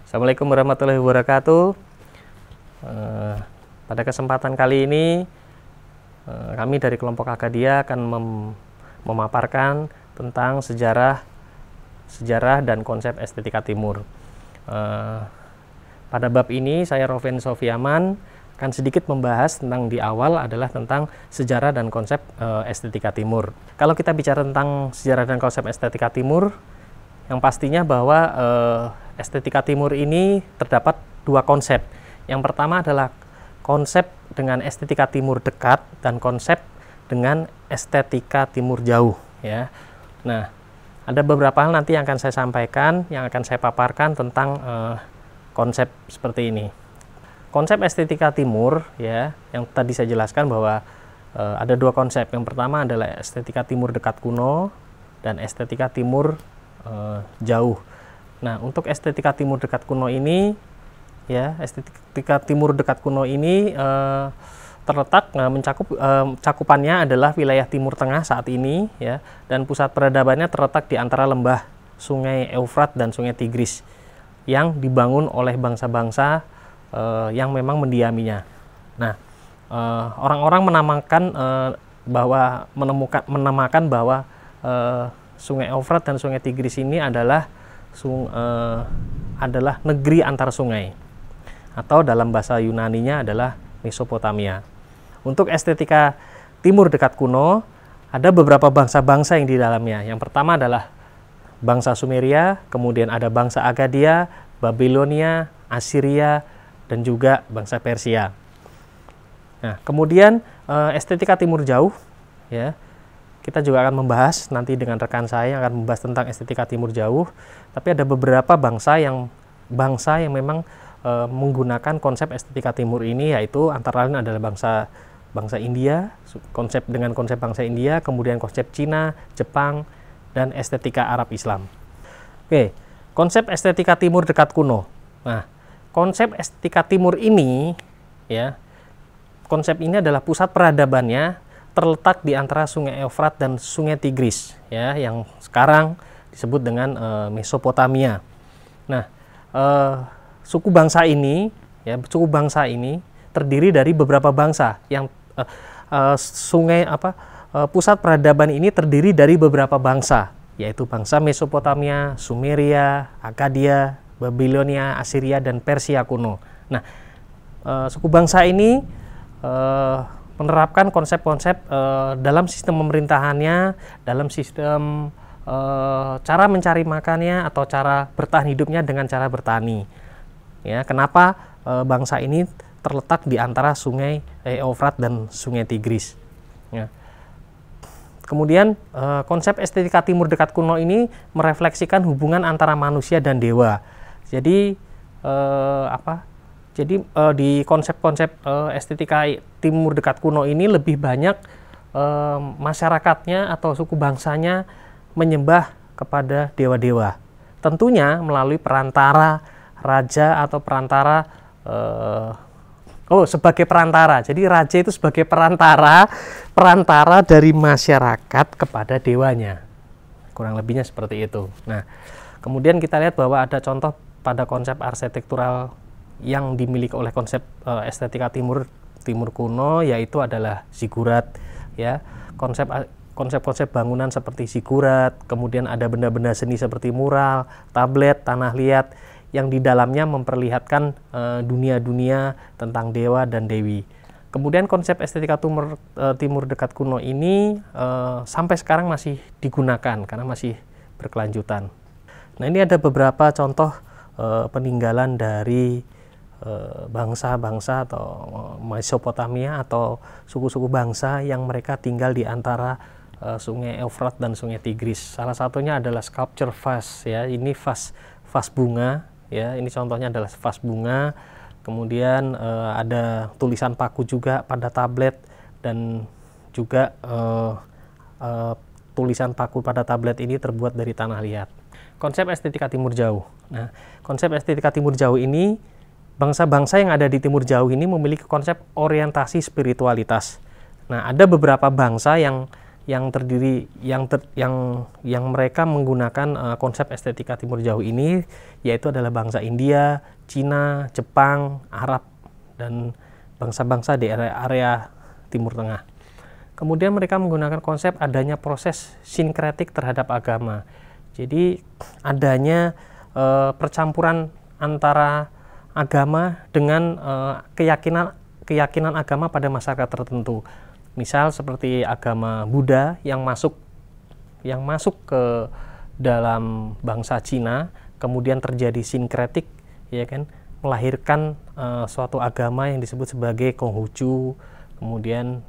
Assalamualaikum warahmatullahi wabarakatuh. Pada kesempatan kali ini kami dari kelompok Agadia akan memaparkan tentang sejarah dan konsep estetika timur. Pada bab ini saya Roven Sofiaman akan sedikit membahas tentang di awal adalah tentang sejarah dan konsep estetika timur. Kalau kita bicara tentang sejarah dan konsep estetika timur, yang pastinya bahwa estetika timur ini terdapat dua konsep. Yang pertama adalah konsep dengan estetika timur dekat dan konsep dengan estetika timur jauh, ya. Nah, ada beberapa hal nanti yang akan saya sampaikan, yang akan saya paparkan tentang konsep seperti ini. Konsep estetika timur, ya, yang tadi saya jelaskan bahwa ada dua konsep. Yang pertama adalah estetika timur dekat kuno dan estetika timur jauh. Nah, untuk estetika timur dekat kuno ini, ya, estetika timur dekat kuno ini terletak mencakup cakupannya adalah wilayah Timur Tengah saat ini, ya, dan pusat peradabannya terletak di antara lembah Sungai Eufrat dan Sungai Tigris yang dibangun oleh bangsa-bangsa yang memang mendiaminya. Nah, orang-orang menamakan bahwa Sungai Eufrat dan Sungai Tigris ini adalah negeri antar sungai, atau dalam bahasa Yunaninya adalah Mesopotamia. Untuk estetika timur dekat kuno, ada beberapa bangsa-bangsa yang di dalamnya. Yang pertama adalah bangsa Sumeria, kemudian ada bangsa Agadia, Babilonia, Assyria, dan juga bangsa Persia. Nah, kemudian estetika timur jauh, ya. Kita juga akan membahas nanti dengan rekan saya yang akan membahas tentang estetika timur jauh. Tapi ada beberapa bangsa yang memang menggunakan konsep estetika timur ini, yaitu antara lain adalah bangsa India, konsep bangsa India, kemudian konsep Cina, Jepang, dan estetika Arab Islam. Oke, konsep estetika timur dekat kuno. Nah, konsep estetika timur ini, ya, konsep ini adalah pusat peradabannya terletak di antara Sungai Eufrat dan Sungai Tigris, ya, yang sekarang disebut dengan Mesopotamia. Nah, suku bangsa ini terdiri dari beberapa bangsa yang pusat peradaban ini terdiri dari beberapa bangsa, yaitu bangsa Mesopotamia, Sumeria, Akadia, Babilonia, Assyria, dan Persia kuno. Nah, suku bangsa ini menerapkan konsep-konsep dalam sistem pemerintahannya, dalam sistem cara mencari makannya atau cara bertahan hidupnya dengan cara bertani. Ya, kenapa bangsa ini terletak di antara Sungai Eufrat dan Sungai Tigris? Ya. Kemudian konsep estetika timur dekat kuno ini merefleksikan hubungan antara manusia dan dewa. Jadi di konsep-konsep estetika timur dekat kuno ini lebih banyak masyarakatnya atau suku bangsanya menyembah kepada dewa-dewa. Tentunya melalui perantara raja atau sebagai perantara. Jadi raja itu sebagai perantara dari masyarakat kepada dewanya. Kurang lebihnya seperti itu. Nah, kemudian kita lihat bahwa ada contoh pada konsep arsitektural yang dimiliki oleh konsep estetika timur kuno, yaitu adalah zigurat, ya. Konsep-konsep bangunan seperti zigurat, kemudian ada benda-benda seni seperti mural, tablet, tanah liat yang di dalamnya memperlihatkan dunia-dunia tentang dewa dan dewi. Kemudian konsep estetika timur dekat kuno ini sampai sekarang masih digunakan karena masih berkelanjutan. Nah, ini ada beberapa contoh peninggalan dari bangsa-bangsa atau Mesopotamia atau suku-suku bangsa yang mereka tinggal di antara Sungai Eufrat dan Sungai Tigris. Salah satunya adalah sculpture vase, ya. Ini vas bunga, ya. Ini contohnya adalah vas bunga. Kemudian ada tulisan paku juga pada tablet, dan juga tulisan paku pada tablet ini terbuat dari tanah liat. Konsep estetika timur jauh. Nah, konsep estetika timur jauh ini, bangsa-bangsa yang ada di timur jauh ini memiliki konsep orientasi spiritualitas. Nah, ada beberapa bangsa yang yang terdiri yang mereka menggunakan konsep estetika Timur Jauh ini, yaitu adalah bangsa India, Cina, Jepang, Arab, dan bangsa-bangsa di area Timur Tengah. Kemudian mereka menggunakan konsep adanya proses sinkretik terhadap agama. Jadi adanya percampuran antara agama dengan keyakinan agama pada masyarakat tertentu. Misal seperti agama Buddha yang masuk ke dalam bangsa Cina, kemudian terjadi sinkretik, ya kan, melahirkan suatu agama yang disebut sebagai Konghucu, kemudian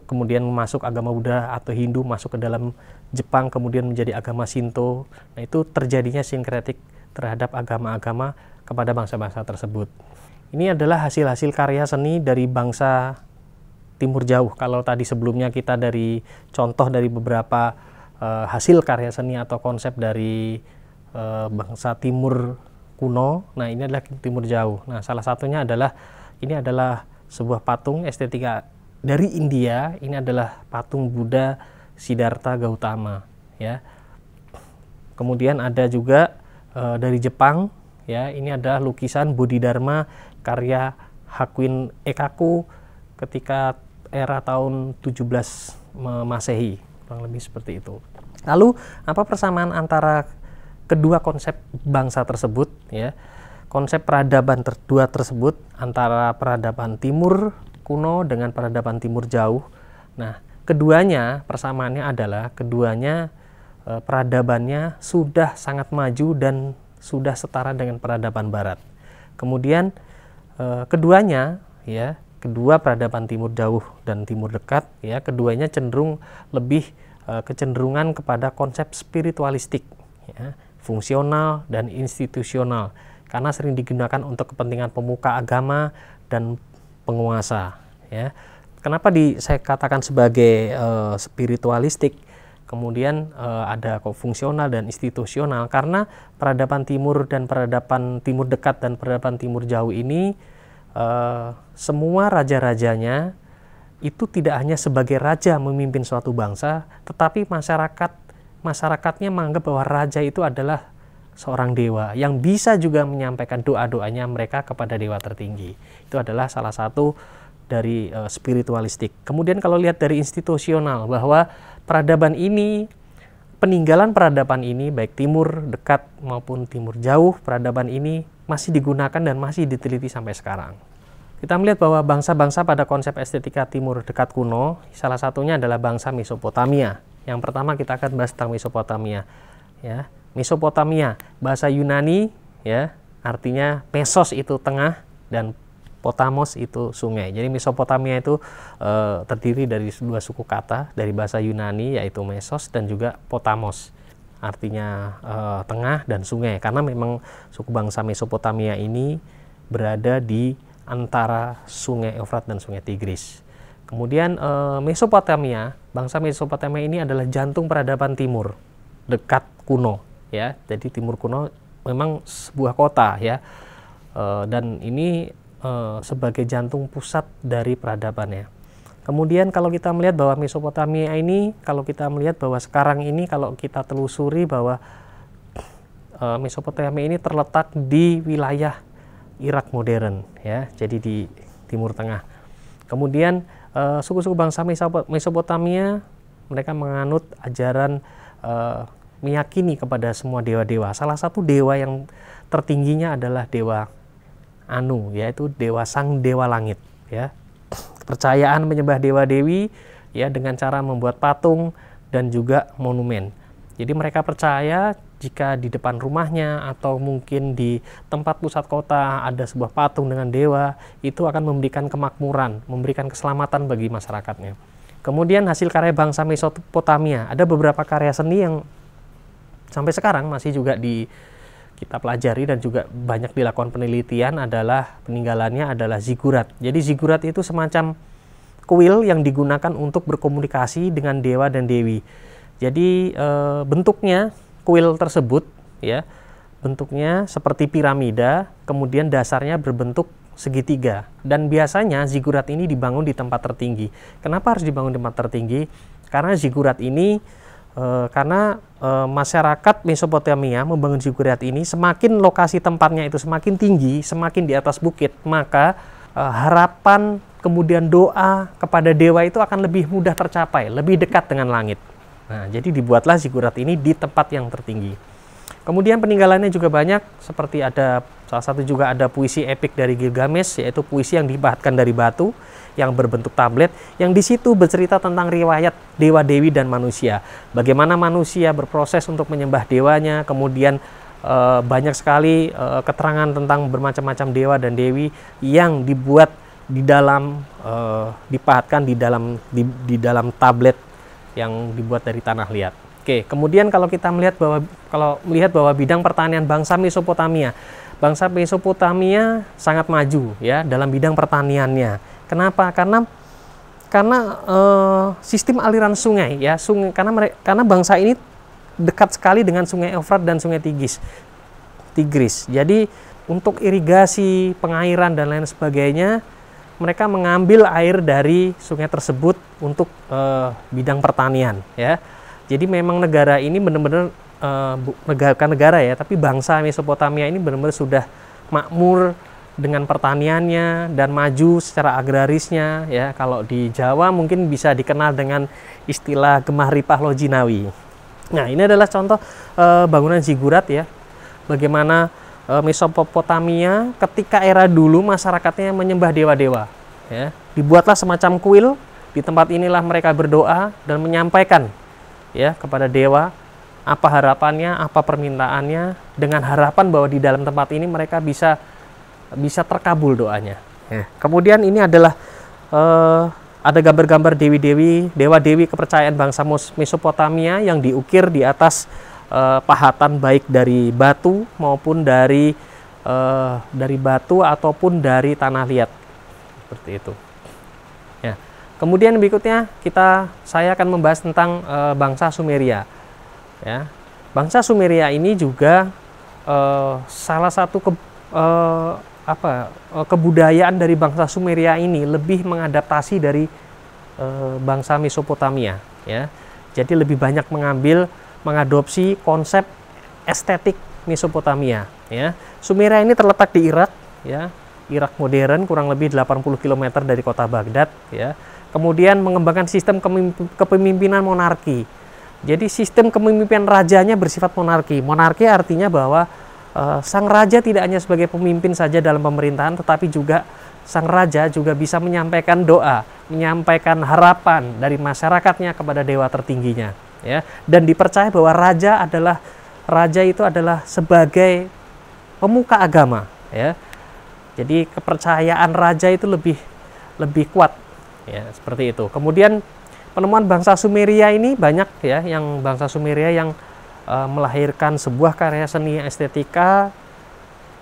kemudian masuk agama Buddha atau Hindu masuk ke dalam Jepang, kemudian menjadi agama Shinto. Nah, itu terjadinya sinkretik terhadap agama-agama kepada bangsa-bangsa tersebut. Ini adalah hasil-hasil karya seni dari bangsa Timur Jauh. Kalau tadi sebelumnya kita dari contoh dari beberapa hasil karya seni atau konsep dari bangsa Timur kuno, nah ini adalah Timur Jauh. Nah, salah satunya adalah ini adalah sebuah patung estetika dari India. Ini adalah patung Buddha Siddhartha Gautama, ya. Kemudian ada juga dari Jepang, ya. Ini adalah lukisan Bodhidharma karya Hakuin Ekaku ketika era tahun 17 Masehi, kurang lebih seperti itu. Lalu apa persamaan antara kedua konsep bangsa tersebut, ya? Konsep peradaban dua tersebut antara peradaban Timur kuno dengan peradaban Timur Jauh. Nah, keduanya persamaannya adalah keduanya peradabannya sudah sangat maju dan sudah setara dengan peradaban Barat. Kemudian keduanya, ya, kedua peradaban Timur Jauh dan Timur Dekat, ya, keduanya cenderung lebih kecenderungan kepada konsep spiritualistik, ya, fungsional dan institusional, karena sering digunakan untuk kepentingan pemuka agama dan penguasa, ya. Kenapa saya katakan sebagai spiritualistik, kemudian ada fungsional dan institusional? Karena peradaban Timur dan peradaban Timur Dekat dan peradaban Timur Jauh ini semua raja-rajanya itu tidak hanya sebagai raja memimpin suatu bangsa, tetapi masyarakatnya menganggap bahwa raja itu adalah seorang dewa yang bisa juga menyampaikan doa-doanya mereka kepada dewa tertinggi. Itu adalah salah satu dari spiritualistik. Kemudian kalau lihat dari institusional, bahwa peninggalan peradaban ini baik Timur Dekat maupun Timur Jauh, peradaban ini masih digunakan dan masih diteliti sampai sekarang. Kita melihat bahwa bangsa-bangsa pada konsep estetika Timur Dekat kuno, salah satunya adalah bangsa Mesopotamia. Yang pertama kita akan bahas tentang Mesopotamia, ya. Mesopotamia, bahasa Yunani, ya, artinya Mesos itu tengah dan Potamos itu sungai. Jadi Mesopotamia itu terdiri dari dua suku kata dari bahasa Yunani, yaitu Mesos dan juga Potamos, artinya tengah dan sungai, karena memang suku bangsa Mesopotamia ini berada di antara sungai Efrat dan sungai Tigris. Kemudian Mesopotamia, bangsa Mesopotamia ini adalah jantung peradaban Timur Dekat kuno, ya. Jadi Timur kuno memang sebuah kota, ya, dan ini sebagai jantung pusat dari peradabannya. Kemudian kalau kita melihat bahwa Mesopotamia ini, kalau kita melihat bahwa sekarang ini kalau kita telusuri bahwa Mesopotamia ini terletak di wilayah Irak modern, ya, jadi di Timur Tengah. Kemudian suku-suku bangsa Mesopotamia mereka menganut ajaran meyakini kepada semua dewa-dewa. Salah satu dewa yang tertingginya adalah dewa Anu, yaitu sang dewa langit, ya. Kepercayaan menyembah dewa-dewi, ya, dengan cara membuat patung dan juga monumen. Jadi mereka percaya jika di depan rumahnya atau mungkin di tempat pusat kota ada sebuah patung dengan dewa, itu akan memberikan kemakmuran, memberikan keselamatan bagi masyarakatnya. Kemudian hasil karya bangsa Mesopotamia, ada beberapa karya seni yang sampai sekarang masih juga kita pelajari dan juga banyak dilakukan penelitian, adalah peninggalannya adalah zigurat. Jadi zigurat itu semacam kuil yang digunakan untuk berkomunikasi dengan dewa dan dewi. Jadi bentuknya kuil tersebut, ya, bentuknya seperti piramida, kemudian dasarnya berbentuk segitiga, dan biasanya zigurat ini dibangun di tempat tertinggi. Kenapa harus dibangun di tempat tertinggi? Karena zigurat ini masyarakat Mesopotamia membangun zigurat ini, semakin lokasi tempatnya itu semakin tinggi, semakin di atas bukit, maka harapan kemudian doa kepada dewa itu akan lebih mudah tercapai, lebih dekat dengan langit. Nah, jadi dibuatlah zigurat ini di tempat yang tertinggi. Kemudian peninggalannya juga banyak, seperti salah satu juga ada puisi epik dari Gilgamesh, yaitu puisi yang dipahatkan dari batu yang berbentuk tablet, yang di situ bercerita tentang riwayat dewa-dewi dan manusia. Bagaimana manusia berproses untuk menyembah dewanya, kemudian banyak sekali keterangan tentang bermacam-macam dewa dan dewi yang dibuat di dalam dipahatkan di dalam tablet yang dibuat dari tanah liat. Oke, kemudian kalau kita melihat bahwa bidang pertanian bangsa Mesopotamia sangat maju ya dalam bidang pertaniannya. Kenapa? Karena sistem aliran sungai ya, karena bangsa ini dekat sekali dengan Sungai Efrat dan Sungai Tigris. Jadi untuk irigasi, pengairan dan lain sebagainya, mereka mengambil air dari sungai tersebut untuk bidang pertanian ya. Jadi memang negara ini benar-benar bukan negara ya, tapi bangsa Mesopotamia ini benar-benar sudah makmur dengan pertaniannya dan maju secara agrarisnya ya. Kalau di Jawa mungkin bisa dikenal dengan istilah Gemah Ripah Lojinawi. Nah, ini adalah contoh bangunan zigurat ya. Bagaimana Mesopotamia ketika era dulu masyarakatnya menyembah dewa-dewa ya. Dibuatlah semacam kuil, di tempat inilah mereka berdoa dan menyampaikan ya kepada dewa apa harapannya, apa permintaannya, dengan harapan bahwa di dalam tempat ini mereka bisa terkabul doanya. Kemudian ini adalah ada gambar-gambar dewa-dewi kepercayaan bangsa Mesopotamia yang diukir di atas pahatan baik dari batu maupun dari batu ataupun dari tanah liat, seperti itu. Ya. Kemudian berikutnya saya akan membahas tentang bangsa Sumeria. Ya, bangsa Sumeria ini juga salah satu kebudayaan dari bangsa Sumeria ini lebih mengadaptasi dari bangsa Mesopotamia. Ya, jadi lebih banyak mengadopsi konsep estetik Mesopotamia. Ya, Sumeria ini terletak di Irak. Ya, Irak modern, kurang lebih 80 km dari kota Baghdad. Ya. Kemudian mengembangkan sistem kepemimpinan monarki. Jadi sistem kepemimpinan rajanya bersifat monarki. Monarki artinya bahwa sang raja tidak hanya sebagai pemimpin saja dalam pemerintahan, tetapi juga sang raja juga bisa menyampaikan doa, menyampaikan harapan dari masyarakatnya kepada dewa tertingginya. Ya. Dan dipercaya bahwa raja itu adalah sebagai pemuka agama. Ya. Jadi kepercayaan raja itu lebih kuat. Ya, seperti itu. Kemudian penemuan bangsa Sumeria ini banyak ya, yang bangsa Sumeria yang melahirkan sebuah karya seni estetika,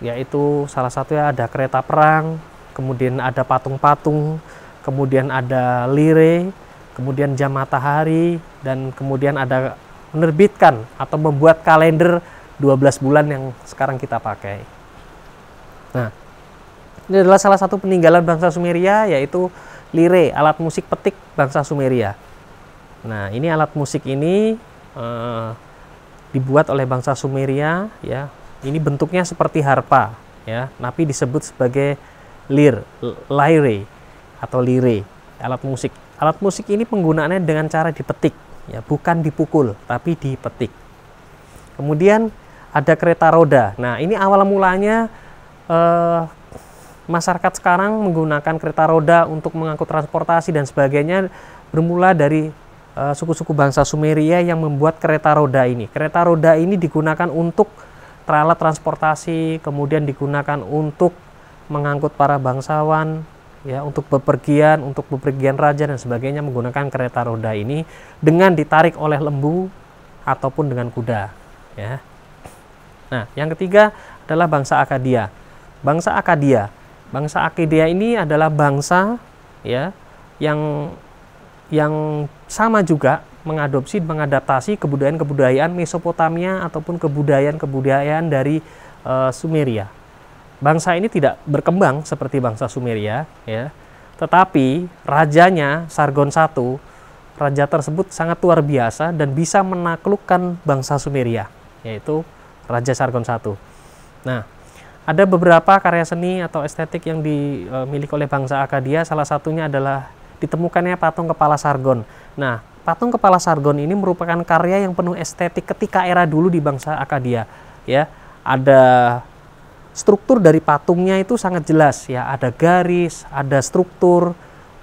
yaitu salah satunya ada kereta perang, kemudian ada patung-patung, kemudian ada lire, kemudian jam matahari, dan kemudian ada menerbitkan atau membuat kalender 12 bulan yang sekarang kita pakai. Nah, ini adalah salah satu peninggalan bangsa Sumeria, yaitu lire, alat musik petik bangsa Sumeria. Nah, ini alat musik ini dibuat oleh bangsa Sumeria ya. Ini bentuknya seperti harpa ya, tapi disebut sebagai lyre atau lire, alat musik. Alat musik ini penggunaannya dengan cara dipetik ya, bukan dipukul tapi dipetik. Kemudian ada kereta roda. Nah, ini awal mulanya masyarakat sekarang menggunakan kereta roda untuk mengangkut transportasi dan sebagainya, bermula dari suku-suku bangsa Sumeria yang membuat kereta roda ini. Kereta roda ini digunakan untuk alat transportasi, kemudian digunakan untuk mengangkut para bangsawan, ya, untuk bepergian raja dan sebagainya, menggunakan kereta roda ini dengan ditarik oleh lembu ataupun dengan kuda. Ya. Nah, yang ketiga adalah bangsa Akkadia. Bangsa Akkadia ini adalah bangsa ya yang sama juga mengadaptasi kebudayaan-kebudayaan Mesopotamia ataupun kebudayaan dari Sumeria. bangsa ini tidak berkembang seperti bangsa Sumeria, ya. Tetapi rajanya Sargon I, raja tersebut sangat luar biasa dan bisa menaklukkan bangsa Sumeria, yaitu Raja Sargon I. Nah, ada beberapa karya seni atau estetik yang dimiliki oleh bangsa Akkadia, salah satunya adalah ditemukannya patung kepala Sargon. Nah, patung kepala Sargon ini merupakan karya yang penuh estetik ketika era dulu di bangsa Akkadia, ya. Ada struktur dari patungnya itu sangat jelas, ya, ada garis, ada struktur,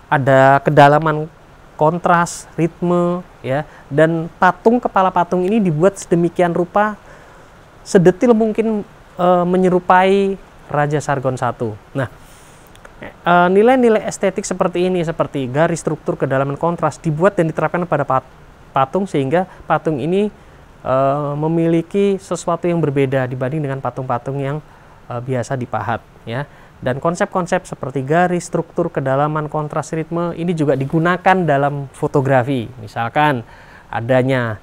ada kedalaman kontras, ritme, ya, dan kepala patung ini dibuat sedemikian rupa sedetil mungkin menyerupai Raja Sargon I. Nah, nilai-nilai estetik seperti ini, seperti garis, struktur, kedalaman, kontras, dibuat dan diterapkan pada patung sehingga patung ini memiliki sesuatu yang berbeda dibanding dengan patung-patung yang biasa dipahat, ya. Dan konsep-konsep seperti garis, struktur, kedalaman, kontras, ritme ini juga digunakan dalam fotografi. Misalkan adanya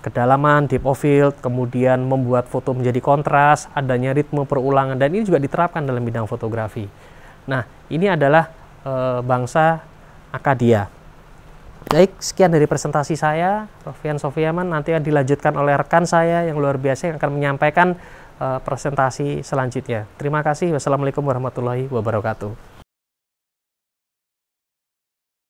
kedalaman, depth of field, kemudian membuat foto menjadi kontras, adanya ritme perulangan, dan ini juga diterapkan dalam bidang fotografi. Nah, ini adalah bangsa Akkadia. Baik, sekian dari presentasi saya, Roffian Sofiaman. Nanti akan dilanjutkan oleh rekan saya yang luar biasa yang akan menyampaikan presentasi selanjutnya. Terima kasih. Wassalamualaikum warahmatullahi wabarakatuh.